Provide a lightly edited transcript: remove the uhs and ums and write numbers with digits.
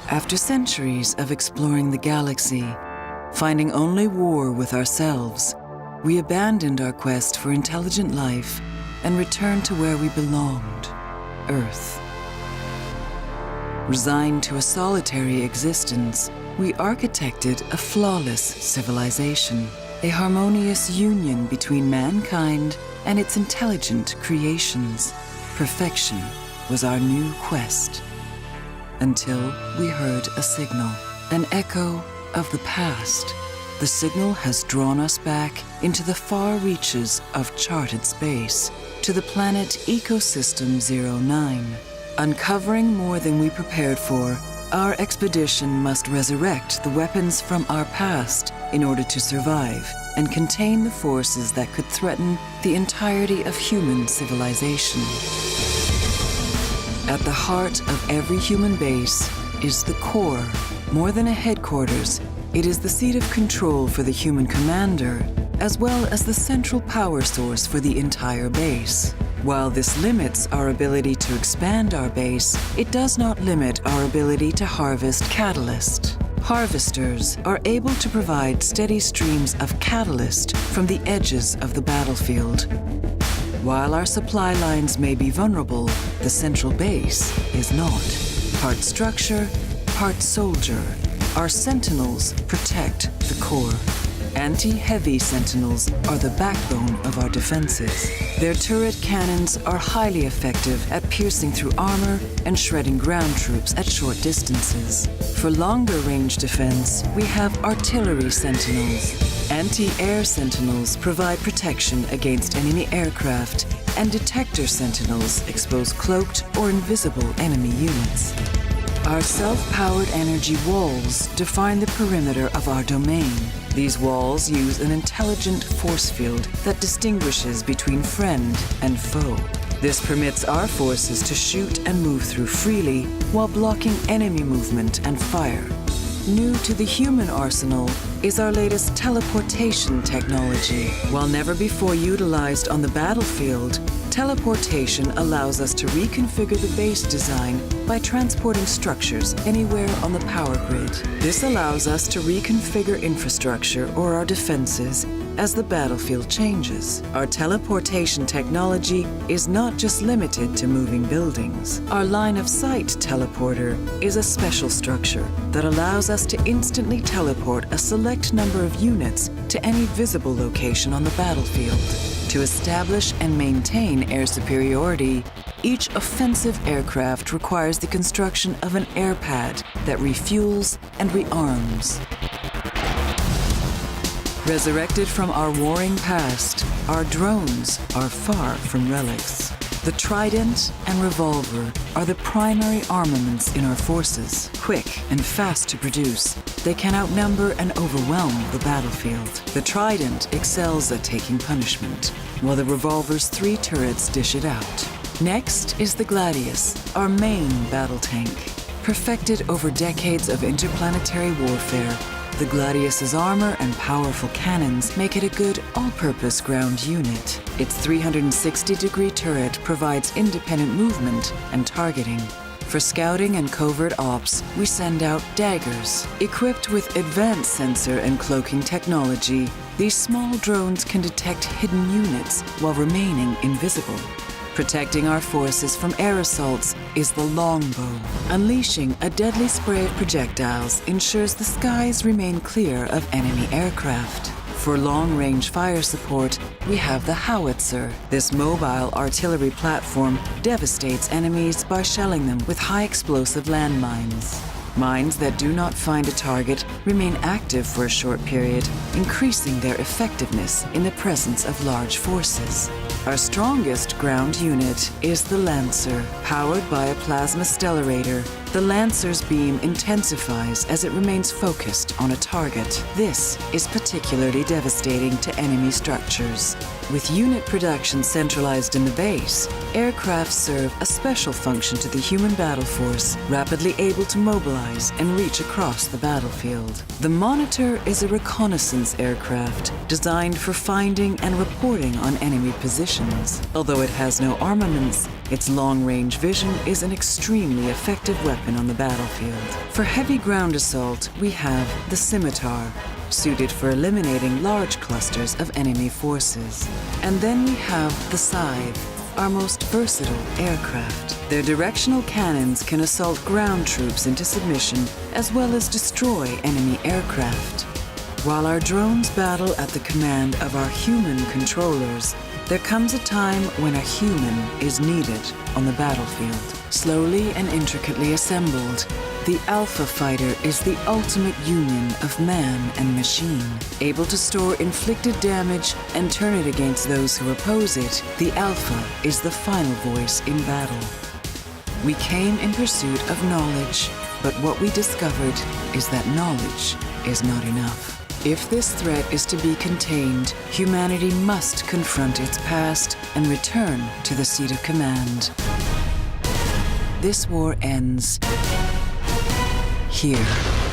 After centuries of exploring the galaxy, finding only war with ourselves, we abandoned our quest for intelligent life and returned to where we belonged, Earth. Resigned to a solitary existence, we architected a flawless civilization, a harmonious union between mankind and its intelligent creations. Perfection was our new quest. Until we heard a signal, an echo of the past. The signal has drawn us back into the far reaches of charted space, to the planet Ecosystem 09. Uncovering more than we prepared for, our expedition must resurrect the weapons from our past in order to survive and contain the forces that could threaten the entirety of human civilization. At the heart of every human base is the core. More than a headquarters, it is the seat of control for the human commander, as well as the central power source for the entire base. While this limits our ability to expand our base, it does not limit our ability to harvest catalyst. Harvesters are able to provide steady streams of catalyst from the edges of the battlefield. While our supply lines may be vulnerable, the central base is not. Part structure, part soldier. Our sentinels protect the core. Anti-heavy sentinels are the backbone of our defenses. Their turret cannons are highly effective at piercing through armor and shredding ground troops at short distances. For longer range defense, we have artillery sentinels. Anti-air sentinels provide protection against enemy aircraft, and detector sentinels expose cloaked or invisible enemy units. Our self-powered energy walls define the perimeter of our domain. These walls use an intelligent force field that distinguishes between friend and foe. This permits our forces to shoot and move through freely while blocking enemy movement and fire. New to the human arsenal is our latest teleportation technology. While never before utilized on the battlefield, teleportation allows us to reconfigure the base design by transporting structures anywhere on the power grid. This allows us to reconfigure infrastructure or our defenses as the battlefield changes. Our teleportation technology is not just limited to moving buildings. Our line-of-sight teleporter is a special structure that allows us to instantly teleport a select number of units to any visible location on the battlefield. To establish and maintain air superiority, each offensive aircraft requires the construction of an air pad that refuels and rearms. Resurrected from our warring past, our drones are far from relics. The Trident and Revolver are the primary armaments in our forces. Quick and fast to produce, they can outnumber and overwhelm the battlefield. The Trident excels at taking punishment, while the Revolver's 3 turrets dish it out. Next is the Gladius, our main battle tank. Perfected over decades of interplanetary warfare, the Gladius's armor and powerful cannons make it a good all-purpose ground unit. Its 360-degree turret provides independent movement and targeting. For scouting and covert ops, we send out daggers. Equipped with advanced sensor and cloaking technology, these small drones can detect hidden units while remaining invisible. Protecting our forces from air assaults is the longbow. Unleashing a deadly spray of projectiles ensures the skies remain clear of enemy aircraft. For long-range fire support, we have the howitzer. This mobile artillery platform devastates enemies by shelling them with high-explosive landmines. Mines that do not find a target remain active for a short period, increasing their effectiveness in the presence of large forces. Our strongest ground unit is the Lancer. Powered by a plasma stellarator, the Lancer's beam intensifies as it remains focused on a target. This is particularly devastating to enemy structures. With unit production centralized in the base, aircraft serve a special function to the human battle force, rapidly able to mobilize and reach across the battlefield. The Monitor is a reconnaissance aircraft designed for finding and reporting on enemy positions. Although it has no armaments, Its long-range vision is an extremely effective weapon on the battlefield. For heavy ground assault, we have the Scimitar, suited for eliminating large clusters of enemy forces. And then we have the Scythe, our most versatile aircraft. Their directional cannons can assault ground troops into submission, as well as destroy enemy aircraft. While our drones battle at the command of our human controllers, there comes a time when a human is needed on the battlefield. Slowly and intricately assembled, the Alpha Fighter is the ultimate union of man and machine. Able to store inflicted damage and turn it against those who oppose it, the Alpha is the final voice in battle. We came in pursuit of knowledge, but what we discovered is that knowledge is not enough. If this threat is to be contained, humanity must confront its past and return to the seat of command. This war ends here.